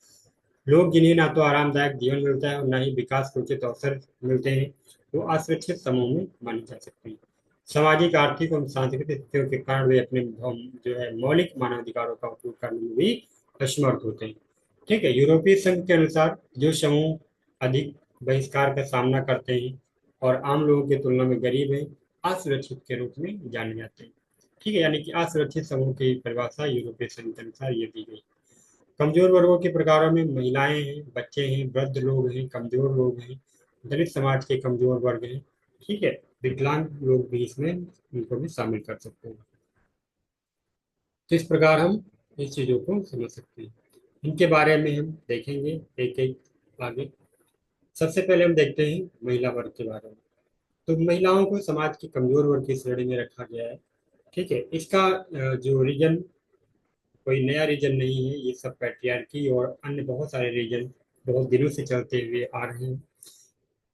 लोग जिन्हें ना तो आरामदायक जीवन मिलता है और ना ही विकास के उचित अवसर मिलते हैं, वो असुरक्षित समूह में माने जा सकते हैं। सामाजिक, आर्थिक और सांस्कृतिक स्थितियों के कारण वे अपने जो है मौलिक मानवाधिकारों का उपयोग करने में भी असमर्थ होते हैं। ठीक है, यूरोपीय संघ के अनुसार जो समूह अधिक बहिष्कार का सामना करते हैं और आम लोगों की तुलना में गरीब हैं, असुरक्षित के रूप में जाने जाते हैं। ठीक है, यानी कि असुरक्षित समूह की परिभाषा यूरोपीय संघ के अनुसार ये दी गई। कमजोर वर्गों के प्रकारों में महिलाएं हैं, बच्चे हैं, वृद्ध लोग हैं, कमजोर लोग हैं, दलित समाज के कमजोर वर्ग हैं। ठीक है, विकलांग लोग भी इसमें, इनको भी शामिल कर सकते हैं। तो इस प्रकार हम इस चीजों को समझ सकते हैं। इनके बारे में हम देखेंगे एक एक आगे। सबसे पहले हम देखते हैं महिला वर्ग के बारे में। तो महिलाओं को समाज की कमजोर वर्ग की श्रेणी में रखा गया है। ठीक है, इसका जो रीजन कोई नया रीजन नहीं है, ये सब पैट्रियार्की और अन्य बहुत सारे रीजन बहुत दिनों से चलते हुए आ रहे हैं।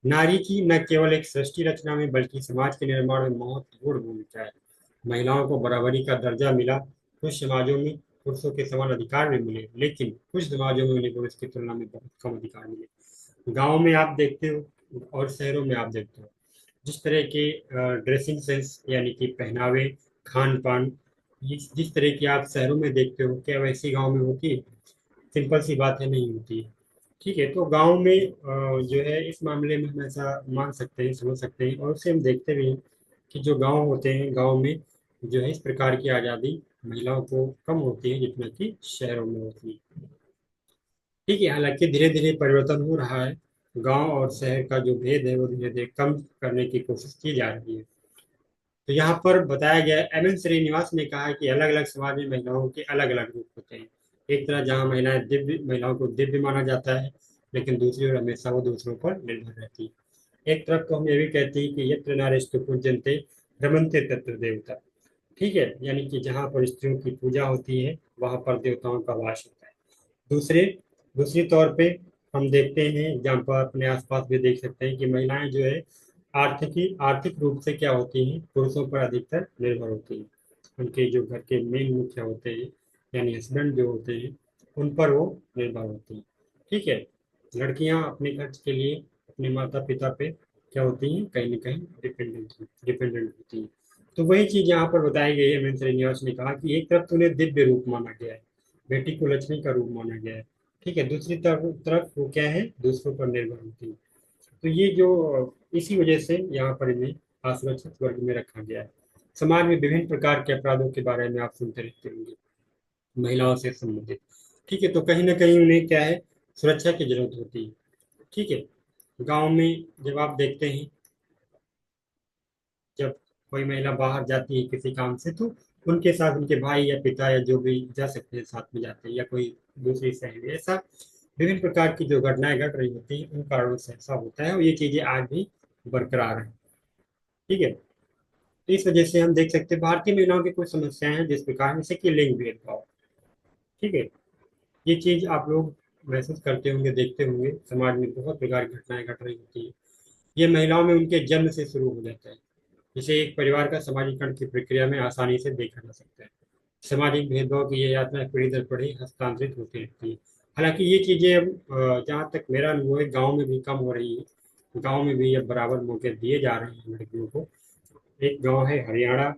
नारी की न केवल एक सृष्टि रचना में बल्कि समाज के निर्माण में महत्वपूर्ण भूमिका है। महिलाओं को बराबरी का दर्जा मिला। कुछ समाजों में पुरुषों के समान अधिकार भी मिले, लेकिन कुछ समाजों में उन्हें पुरुष की तुलना में बहुत कम अधिकार मिले। गाँव में आप देखते हो और शहरों में आप देखते हो, जिस तरह के ड्रेसिंग सेंस यानी कि पहनावे, खान पान, जिस तरह की आप शहरों में देखते हो, क्या वैसी गांव में होती है? सिंपल सी बात है, नहीं होती है। ठीक है, तो गांव में जो है इस मामले में हम ऐसा मान सकते हैं, समझ सकते हैं, और उसे हम देखते भी हैं कि जो गांव होते हैं, गांव में जो है इस प्रकार की आज़ादी महिलाओं को कम होती है जितना कि शहरों में होती है। ठीक है, हालांकि धीरे धीरे परिवर्तन हो रहा है। गांव और शहर का जो भेद है वो धीरे धीरे कम करने की कोशिश की जा रही है। तो यहाँ पर बताया गया है, एम एन श्रीनिवास ने कहा है कि अलग अलग समाज में महिलाओं के अलग अलग रूप होते हैं। एक तरह जहाँ महिलाओं को दिव्य माना जाता है, लेकिन दूसरी ओर हमेशा वो दूसरों पर निर्भर रहती है। एक तरफ तो हम ये भी कहते हैं कि यत्र नारीस्तु पूज्यन्ते रमन्ते तत्र देवता। ठीक है, यानी कि जहाँ पर स्त्रियों की पूजा होती है, वहां पर देवताओं का वास होता है। दूसरे दूसरी तौर पे हम देखते हैं, जहाँ पर अपने आसपास भी देख सकते हैं कि महिलाएं जो है आर्थिक रूप से क्या होती हैं, पुरुषों पर अधिकतर निर्भर होती हैं। उनके जो घर के मेन मुखिया होते हैं, यानी हस्बैंड जो होते हैं, उन पर वो निर्भर होती हैं। ठीक है, लड़कियां अपने खर्च के लिए अपने माता पिता पे क्या होती हैं, कहीं ना कहीं डिपेंडेंट होती हैं। तो वही चीज यहाँ पर बताई गई है। एम श्रीनिवास ने कहा कि एक तरफ तो उन्हें दिव्य रूप माना गया है, बेटी को लक्ष्मी का रूप माना गया है। ठीक है, दूसरी तरफ वो क्या है, दूसरों पर निर्भर होती है। तो ये जो इसी वजह से यहाँ पर इन्हें असुरक्षित वर्ग में रखा गया है। समाज में विभिन्न प्रकार के अपराधों के बारे में आप सुनते रहते होंगे, महिलाओं से संबंधित। ठीक है, तो कहीं ना कहीं उन्हें क्या है, सुरक्षा की जरूरत होती है। ठीक है, गांव में जब आप देखते हैं, जब कोई महिला बाहर जाती है किसी काम से, तो उनके साथ उनके भाई या पिता या जो भी जा सकते हैं साथ में जाते हैं, या कोई दूसरी सहेली, ऐसा विभिन्न प्रकार की जो घटनाएं घट रही होती हैं, उन कारणों से ऐसा होता है, और ये चीजें आज भी बरकरार है। ठीक है, तो इस वजह से हम देख सकते हैं भारतीय महिलाओं की कुछ समस्याएं हैं जिस प्रकार, जैसे कि लिंग भेदभाव। ठीक है, ये चीज आप लोग महसूस करते होंगे, देखते होंगे, समाज में बहुत प्रकार की घटनाएं घट रही होती हैं। ये महिलाओं में उनके जन्म से शुरू हो जाता है, जिसे एक परिवार का समाजीकरण की प्रक्रिया में आसानी से देखा जा सकता है। सामाजिक भेदभाव की ये यात्रा पीढ़ी दर पीढ़ी हस्तांतरित होती रहती है। हालांकि ये चीजें अब जहाँ तक मेरा अनुभव है, गाँव में भी कम हो रही है। गाँव में भी अब बराबर मौके दिए जा रहे हैं लड़कियों को। एक गाँव है हरियाणा,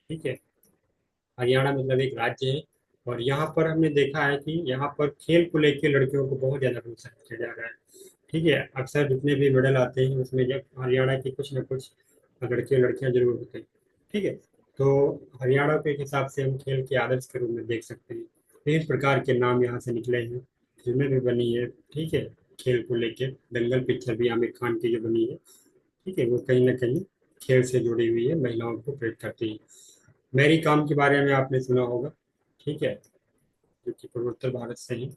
ठीक है। हरियाणा मतलब एक राज्य है। और यहाँ पर हमने देखा है कि यहाँ पर खेल को लेकर लड़कियों को बहुत ज्यादा प्रोत्साहित किया जा रहा है। ठीक है, अक्सर जितने भी मेडल आते हैं उसमें जब हरियाणा की कुछ न कुछ लड़के लड़कियां जरूर होते हैं। ठीक है। तो हरियाणा के हिसाब से हम खेल के आदर्श के रूप में देख सकते हैं। विभिन्न प्रकार के नाम यहाँ से निकले हैं, फिल्में भी बनी है। ठीक है, खेल को लेके दंगल पिक्चर भी आमिर खान की जो बनी है, ठीक है, वो कहीं ना कहीं खेल से जुड़ी हुई है, महिलाओं को प्रेरित करती है। मैरी कॉम के बारे में आपने सुना होगा, ठीक है, जो कि पूर्वोत्तर भारत से ही।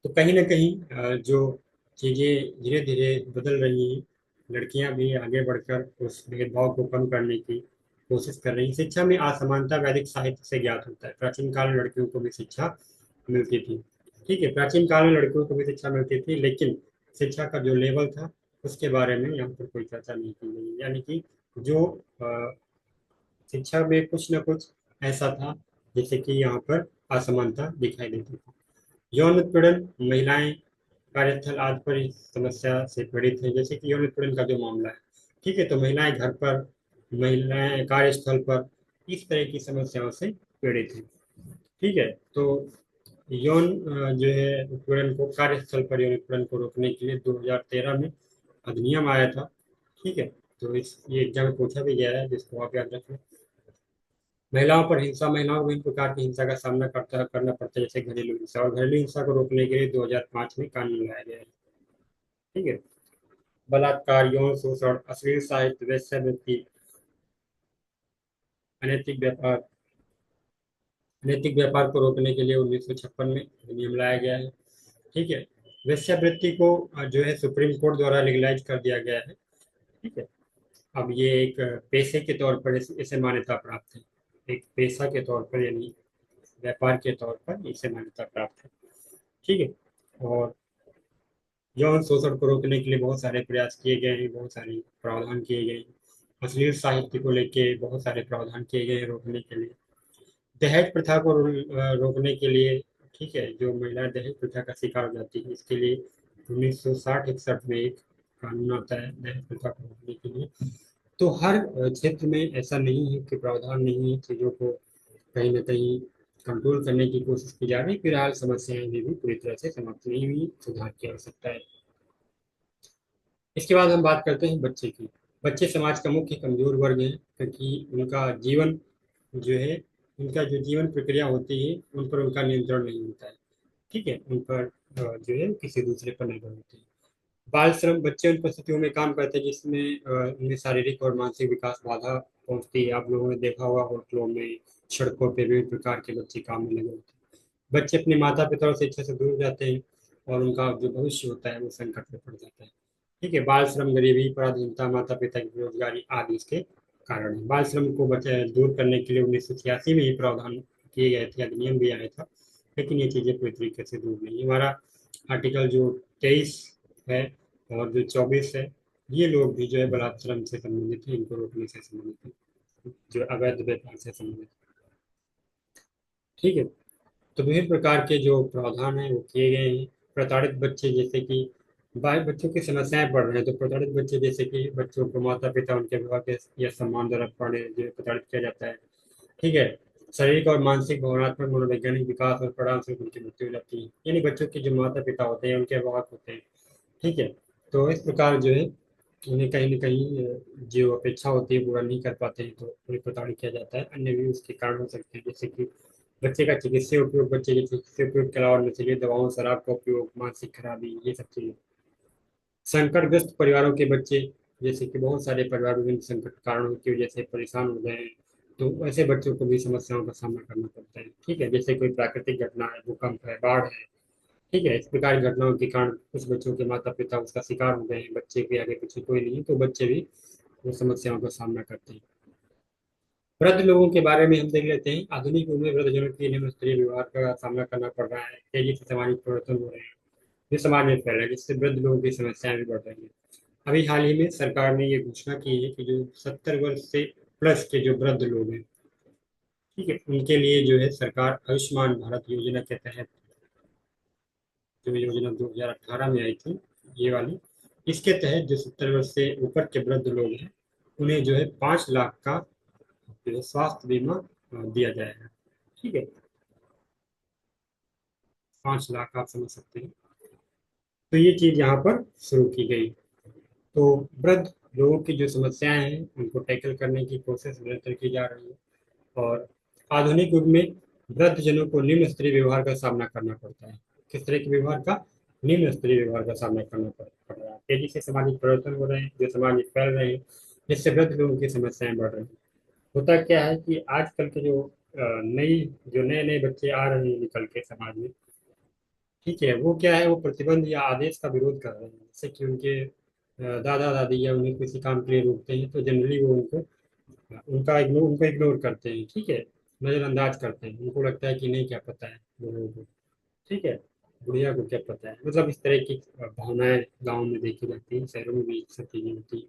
तो कहीं ना कहीं जो चीजें धीरे धीरे बदल रही हैं, लड़कियां भी आगे बढ़कर उस भेदभाव को कम करने की कोशिश कर रही हैं। शिक्षा में असमानता वैदिक साहित्य से ज्ञात होता है। प्राचीन काल में लड़कियों को भी शिक्षा मिलती थी। ठीक है, प्राचीन काल में लड़कियों को भी शिक्षा मिलती थी, लेकिन शिक्षा का जो लेवल था उसके बारे में यहाँ पर कोई चर्चा नहीं की गई। यानी कि जो अ, शिक्षा में कुछ न कुछ ऐसा था जिससे कि यहाँ पर असमानता दिखाई देती थी। यौन उत्पीड़न, महिलाएं कार्यस्थल आदि पर इस समस्या से पीड़ित हैं। जैसे कि यौन उत्पीड़न का जो मामला है, ठीक है, तो महिलाएं घर पर, महिलाएं कार्यस्थल पर इस तरह की समस्याओं से पीड़ित हैं। ठीक है। तो यौन जो है उत्पीड़न को, कार्यस्थल पर यौन उत्पीड़न को रोकने के लिए 2013 में अधिनियम आया था। ठीक है। तो इस ये एग्जाम में पूछा भी गया है, जिसको आप याद रखें। महिलाओं पर हिंसा, महिलाओं को विभिन्न प्रकार की हिंसा का सामना करना पड़ता है, जैसे घरेलू हिंसा। और घरेलू हिंसा को रोकने के लिए 2005 में कानून लाया गया है। ठीक है। बलात्कार, यौन शोषण, अश्लील साहित्य, वेश्यावृत्ति, अनैतिक व्यापार, अनैतिक व्यापार को रोकने के लिए 1956 में अधिनियम लाया गया है। ठीक है। वेश्यावृत्ति को जो है सुप्रीम कोर्ट द्वारा लीगलाइज कर दिया गया है। ठीक है। अब ये एक पेशे के तौर पर इसे मान्यता प्राप्त है। एक पेशा के तौर पर, यानी व्यापार के तौर पर इसे मान्यता प्राप्त है। ठीक है। और यौन शोषण को रोकने के लिए बहुत सारे प्रयास किए गए हैं, बहुत सारे प्रावधान किए गए हैं। अश्लील साहित्य को लेके बहुत सारे प्रावधान किए गए हैं रोकने के लिए। दहेज प्रथा को रोकने के लिए, ठीक है, जो महिलाएं दहेज प्रथा का शिकार हो जाती है, इसके लिए 1960-61 में एक कानून आता है दहेज प्रथा को रोकने के लिए। तो हर क्षेत्र में ऐसा नहीं है कि प्रावधान नहीं है, चीजों को कहीं ना कहीं कंट्रोल करने की कोशिश की जा रही है। फिलहाल समस्याएं भी पूरी तरह से समाप्त नहीं हुई, सुधार की आवश्यकता है। इसके बाद हम बात करते हैं बच्चे की। बच्चे समाज का मुख्य कमजोर वर्ग है, क्योंकि उनका जीवन जो है, उनका जो जीवन प्रक्रिया होती है उन पर उनका नियंत्रण नहीं होता है। ठीक है, उन पर जो है किसी दूसरे पर निर्भर होते हैं। बाल श्रम, बच्चे उन परिस्थितियों में काम करते हैं जिसमें उनमें शारीरिक और मानसिक विकास बाधा पहुंचती है। आप लोगों ने देखा होगा होटलों में, सड़कों पे विभिन्न प्रकार के बच्चे काम में लगे होते हैं। बच्चे अपने माता पिता और शिक्षा से दूर हो जाते हैं, और उनका जो भविष्य होता है वो संकट में पड़ जाता है। ठीक है, बाल श्रम, गरीबी, पराधीनता, माता पिता की बेरोजगारी आदि इसके कारण है। बाल श्रम को बचे दूर करने के लिए 1986 में ही प्रावधान किए गए थे, अधिनियम भी आया था। लेकिन ये चीजें पूरी तरीके से दूर नहीं है। हमारा आर्टिकल जो 23 है और जो 24 है, ये लोग भी जो है बलात्कार से संबंधित है, इनको रोकने से संबंधित है, जो अवैध व्यापार से संबंधित है। ठीक है। तो विभिन्न प्रकार के जो प्रावधान हैं वो किए गए हैं। प्रताड़ित बच्चे, जैसे कि बच्चों की समस्याएं बढ़ रही हैं, तो प्रताड़ित बच्चे जैसे कि बच्चों को माता पिता उनके विवाह के या सम्मान द्वारा पढ़े जो है प्रताड़ित किया जाता है। ठीक है। शारीरिक और मानसिक, भावनात्मक, मनोवैज्ञानिक विकास और परिणाम से उनकी मृत्यु हो जाती है। यानी बच्चों के जो माता पिता होते हैं उनके अभिभावक होते हैं। ठीक है। तो इस प्रकार जो है उन्हें कहीं न कहीं जो अपेक्षा होती है पूरा नहीं कर पाते हैं, तो उन्हें प्रताड़ित किया जाता है। अन्य भी उसके कारण हो सकते हैं, जैसे कि बच्चे का चिकित्सीय उपयोग, बच्चे के चिकित्सीय उपयोग के अलावा नशीली दवाओं, शराब का उपयोग, मानसिक खराबी, ये सब चीजें। संकटग्रस्त परिवारों के बच्चे, जैसे कि बहुत सारे परिवार विभिन्न संकट कारणों की वजह से परेशान हो गए हैं, तो ऐसे बच्चों को भी समस्याओं का सामना करना पड़ता है। ठीक है, जैसे कोई प्राकृतिक घटना है, भूकंप है, बाढ़ है। ठीक है, इस प्रकार की घटनाओं के कारण कुछ बच्चों के माता पिता उसका शिकार हो गए हैं, बच्चे के आगे पीछे कोई नहीं है, तो बच्चे भी वो समस्याओं का सामना करते हैं। वृद्ध लोगों के बारे में हम देख लेते हैं। आधुनिक युग में वृद्धजनों के निम्न स्तरीय व्यवहार का सामना करना पड़ रहा है। तेजी से सामाजिक परिवर्तन हो रहे हैं जो समाज में फैल रहा है, जिससे वृद्ध लोगों की समस्याएं भी बढ़ रही हैं। अभी हाल ही में सरकार ने ये घोषणा की है कि जो 70 वर्ष से प्लस के जो वृद्ध लोग हैं, ठीक है, उनके लिए जो है सरकार आयुष्मान भारत योजना के तहत, जो योजना 2018 में आई थी, ये वाली, इसके तहत जो 70 वर्ष से ऊपर के वृद्ध लोग हैं, उन्हें जो है 5 लाख का जो है स्वास्थ्य बीमा दिया जाएगा। ठीक है, 5 लाख आप समझ सकते हैं। तो ये चीज यहाँ पर शुरू की गई। तो वृद्ध लोगों की जो समस्याएं हैं उनको टैकल करने की कोशिश निरंतर की जा रही है। और आधुनिक युग में वृद्ध जनों को निम्न स्तरीय व्यवहार का सामना करना पड़ता है। किस तरह के व्यवहार का? निम्न स्तरीय व्यवहार का सामना करना पड़ रहा है। तेजी से सामाजिक परिवर्तन हो रहे हैं जो समाज में फैल रहे हैं, जिससे वृद्ध लोगों की समस्याएं बढ़ रही हैं। होता क्या है कि आजकल के नई जो नए नए बच्चे आ रहे हैं निकल के समाज में, ठीक है, वो क्या है, वो प्रतिबंध या आदेश का विरोध कर रहे हैं। जैसे कि उनके दादा दादी या उन्हें किसी काम के लिए रोकते हैं तो जनरली वो उनको इग्नोर करते हैं, ठीक है, नज़रअंदाज करते हैं। उनको लगता है कि नहीं, क्या पता है लोगों को, ठीक है, बुढ़िया को क्या पता है, मतलब इस तरह की भावनाएं गाँव में देखी जाती हैं, शहरों में भी ये सब चीज़ें होती हैं।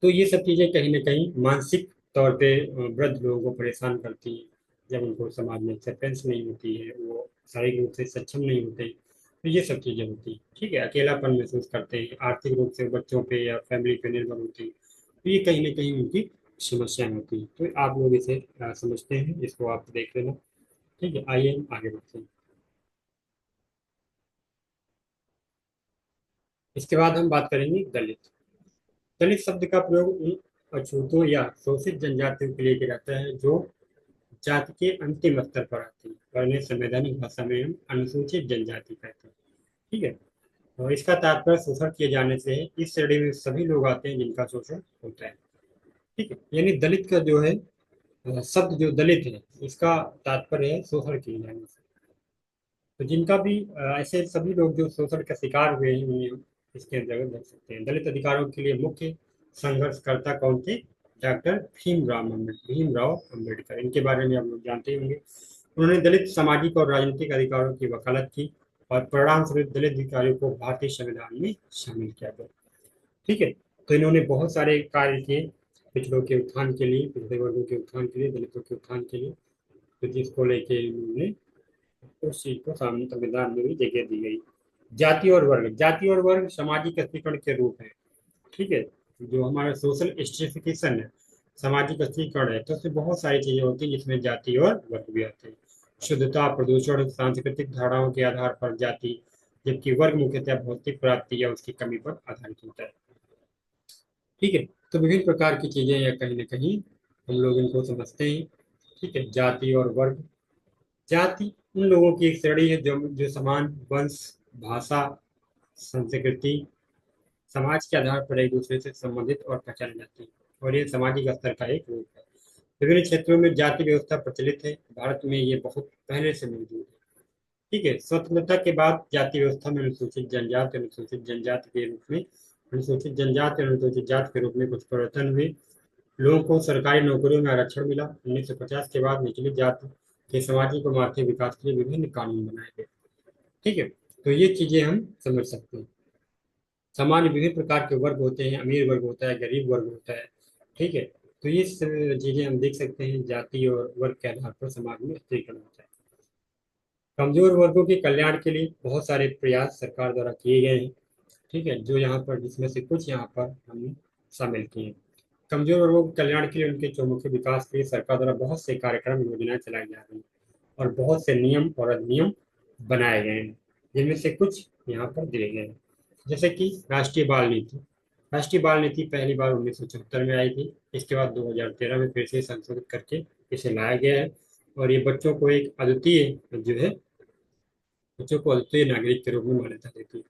तो ये सब चीज़ें कहीं ना कहीं मानसिक तौर पे वृद्ध लोगों को परेशान करती हैं। जब उनको समाज में एक्सेप्टेंस नहीं होती है, वो शारीरिक रूप से सक्षम नहीं होते, तो ये सब चीज़ें होती हैं। ठीक है, अकेलापन महसूस करते हैं, आर्थिक रूप से बच्चों पे या फैमिली पे निर्भर होते हैं। तो ये कहीं ना कहीं उनकी समस्याएं होती हैं। तो आप लोग इसे समझते हैं, इसको आप देख लेना। ठीक है, आइए हम आगे बढ़ते हैं। इसके बाद हम बात करेंगे दलित। दलित शब्द का प्रयोग उन अछूतों या शोषित जनजातियों के लिए किया जाता है जो जाति के अंतिम स्तर पर आती है, और इन्हें संवैधानिक भाषा में हम अनुसूचित जनजाति कहते हैं। ठीक है, और इसका तात्पर्य शोषण किए जाने से है। इस श्रेणी में सभी लोग आते हैं जिनका शोषण होता है। ठीक है, यानी दलित का जो है शब्द जो दलित है, इसका तात्पर्य है शोषण किए जाने से। तो जिनका भी ऐसे सभी लोग जो शोषण का शिकार हुए हैं उन्हें हम इसके अंतर्गत देख सकते हैं। दलित अधिकारों के लिए मुख्य संघर्षकर्ता कौन थे? डॉक्टर भीमराव अम्बेडकर। इनके बारे में आप लोग जानते ही होंगे। उन्होंने दलित सामाजिक और राजनीतिक अधिकारों की वकालत की, और परिणाम स्वरूप दलित अधिकारियों को भारतीय संविधान में शामिल किया गया। ठीक है, तो इन्होंने बहुत सारे कार्य किए पिछड़ों के उत्थान के लिए, पिछड़े वर्गों के उत्थान के लिए, दलितों के उत्थान के लिए। तो जिसको लेके इन्होंने उस चीज को संविधान में भी जगह दी गई। जाति और वर्ग सामाजिक अस्थिकरण के रूप है। ठीक है, जो हमारा सोशल स्ट्रेटिफिकेशन है, सामाजिक अस्थिकरण है, तो उसमें बहुत सारी चीजें होती हैं जिसमें जाति और वर्ग भी आते हैं। शुद्धता, प्रदूषण, सांस्कृतिक धारणाओं के आधार पर जाति, जबकि वर्ग मुख्यतः भौतिक प्राप्ति या उसकी कमी पर आधारित होता है। ठीक है, तो विभिन्न प्रकार की चीजें या कहीं ना कहीं हम लोग इनको समझते हैं। ठीक है, जाति और वर्ग। जाति उन लोगों की एक श्रेणी है जो समान वंश, भाषा, संस्कृति, समाज के आधार पर एक दूसरे से संबंधित और पहचाने जाती है, और ये सामाजिक स्तर का एक रूप है। विभिन्न क्षेत्रों में जाति व्यवस्था प्रचलित है। भारत में ये बहुत पहले से मौजूद है। ठीक है, स्वतंत्रता के बाद जाति व्यवस्था में अनुसूचित जनजाति और अनुसूचित जाति के रूप में कुछ परिवर्तन हुए। लोगों को सरकारी नौकरियों में आरक्षण मिला। 1950 के बाद निचली जाति के सामाजिक और आर्थिक विकास के लिए विभिन्न कानून बनाए गए। ठीक है, तो ये चीजें हम समझ सकते हैं। समाज में विभिन्न प्रकार के वर्ग होते हैं, अमीर वर्ग होता है, गरीब वर्ग होता है। ठीक है, तो ये चीजें हम देख सकते हैं, जाति और वर्ग के आधार पर समाज में स्त्रीकरण होता है। कमजोर वर्गों के कल्याण के लिए बहुत सारे प्रयास सरकार द्वारा किए गए हैं। ठीक है, जो यहाँ पर जिसमें से कुछ यहाँ पर हमने शामिल किए हैं। कमजोर वर्गों के कल्याण के लिए, उनके चौमुखी विकास के लिए सरकार द्वारा बहुत से कार्यक्रम योजनाएं चलाई जा रही हैं, और बहुत से नियम और अधिनियम बनाए गए हैं, जिनमें से कुछ यहाँ पर दिए गए हैं। जैसे कि राष्ट्रीय बाल नीति। राष्ट्रीय बाल नीति पहली बार 1974 में आई थी। इसके बाद 2013 में फिर से संशोधित करके इसे लाया गया है, और ये बच्चों को एक अद्वितीय जो है बच्चों को अद्वितीय नागरिक के रूप में मान्यता देती है।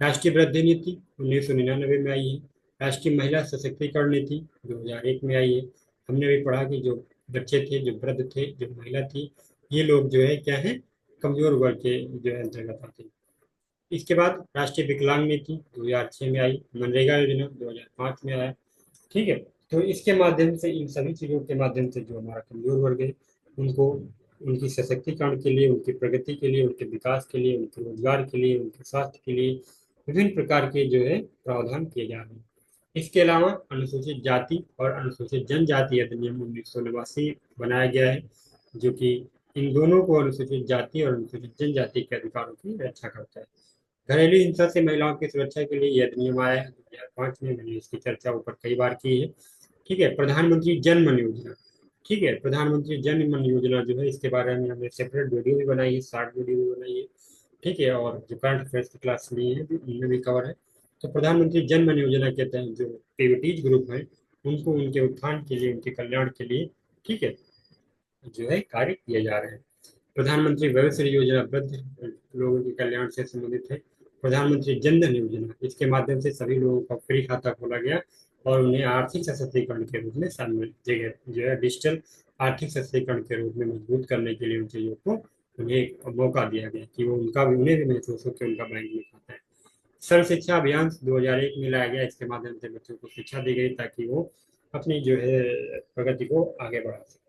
राष्ट्रीय वृद्धि नीति 1999 में आई है। राष्ट्रीय महिला सशक्तिकरण नीति 2001 में आई है। हमने भी पढ़ा कि जो बच्चे थे, जो वृद्ध थे, जो महिला थी, ये लोग जो है क्या है, कमजोर वर्ग के जो है अंतर्गत आते हैं। इसके बाद राष्ट्रीय विकलांग नीति 2006 में आई। मनरेगा योजना 2005 में आया। ठीक है, तो इसके माध्यम से, इन सभी चीज़ों के माध्यम से जो हमारा कमजोर वर्ग है उनको, उनकी सशक्तिकरण के लिए, उनकी प्रगति के लिए, उनके विकास के लिए, उनके रोजगार के लिए, उनके स्वास्थ्य के लिए विभिन्न प्रकार के जो है प्रावधान किए जा रहे हैं। इसके अलावा अनुसूचित जाति और अनुसूचित जनजाति अधिनियम 1989 बनाया गया है, जो कि इन दोनों को, अनुसूचित जाति और अनुसूचित जनजाति के अधिकारों की रक्षा करता है। घरेलू हिंसा से महिलाओं की सुरक्षा के लिए यह अधिनियम आया है 2005 में। मैंने इसकी चर्चा ऊपर कई बार की है। ठीक है, प्रधानमंत्री जन मन योजना। ठीक है, प्रधानमंत्री जन मन योजना जो है, इसके बारे में हमने सेपरेट वीडियो भी बनाई है, शॉर्ट वीडियो भी बनाई है। ठीक है, और जो करंट अफेयर्स की क्लास ली है उनमें भी कवर है। तो प्रधानमंत्री जन मन योजना के तहत जो पीवीटीज ग्रुप है, उनको उनके उत्थान के लिए, उनके कल्याण के लिए, ठीक है, जो है कार्य किए जा रहे हैं। प्रधानमंत्री वयोश्री योजना वृद्ध लोगों के कल्याण से संबंधित है। प्रधानमंत्री जन धन योजना, इसके माध्यम से सभी लोगों का फ्री खाता खोला गया और उन्हें आर्थिक सशक्तिकरण के रूप में शामिल जगह जो है डिजिटल आर्थिक सशक्तिकरण के रूप में मजबूत करने के लिए उन चीजों को उन्हें एक मौका दिया गया कि वो उनका भी, उन्हें भी महसूस हो कि उनका बैंक में खाता है। सर्व शिक्षा अभियान 2001 में लाया गया। इसके माध्यम से बच्चों को शिक्षा दी गई ताकि वो अपनी जो है प्रगति को आगे बढ़ा सके।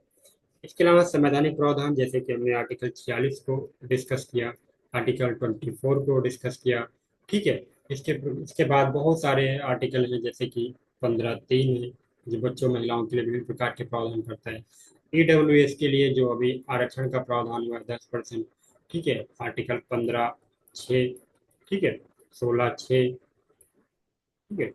इसके अलावा संवैधानिक प्रावधान, जैसे कि हमने आर्टिकल 46 को डिस्कस किया, आर्टिकल 24 को डिस्कस किया। ठीक है, इसके इसके बाद बहुत सारे आर्टिकल हैं, जैसे कि 15(3) है, जो बच्चों महिलाओं के लिए विभिन्न प्रकार के प्रावधान करता है। ईडब्ल्यूएस के लिए जो अभी आरक्षण का प्रावधान हुआ है 10%। ठीक है, आर्टिकल 15(6), ठीक है, 16(6), ठीक है।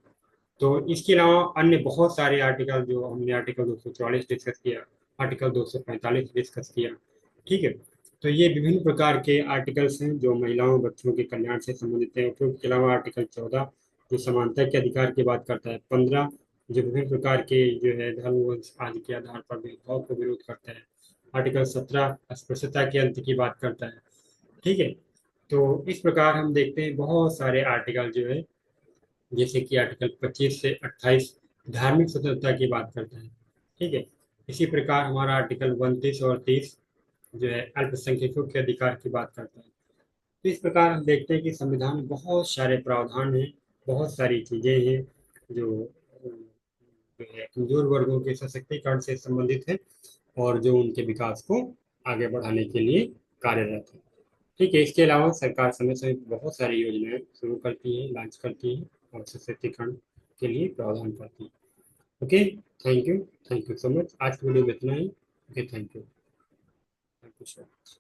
तो इसके अलावा अन्य बहुत सारे आर्टिकल, जो हमने आर्टिकल 244 डिस्कस किया, आर्टिकल 245 डिस्कस किया। ठीक है, तो ये विभिन्न प्रकार के आर्टिकल्स हैं जो महिलाओं बच्चों के कल्याण से संबंधित हैं। उपयोग के अलावा आर्टिकल 14 जो समानता के अधिकार की बात करता है, 15 जो विभिन्न प्रकार के जो है धर्म वंश आदि के आधार पर भेदभाव को विरोध करता है, आर्टिकल 17 अस्पृश्यता के अंत की बात करता है। ठीक है, तो इस प्रकार हम देखते हैं बहुत सारे आर्टिकल जो है, जैसे कि आर्टिकल 25 से 28 धार्मिक स्वतंत्रता की बात करता है। ठीक है, इसी प्रकार हमारा आर्टिकल 29 और 30 जो है अल्पसंख्यकों के अधिकार की बात करता है। तो इस प्रकार हम देखते हैं कि संविधान में बहुत सारे प्रावधान हैं, बहुत सारी चीजें हैं जो जो है कमजोर वर्गों के सशक्तिकरण से संबंधित है और जो उनके विकास को आगे बढ़ाने के लिए कार्यरत है। ठीक है, इसके अलावा सरकार समय समय पर बहुत सारी योजनाएं शुरू करती है, लॉन्च करती है और सशक्तिकरण के लिए प्रावधान करती है। Okay, thank you so much. आज की वीडियो में इतना ही। Okay, thank you so much.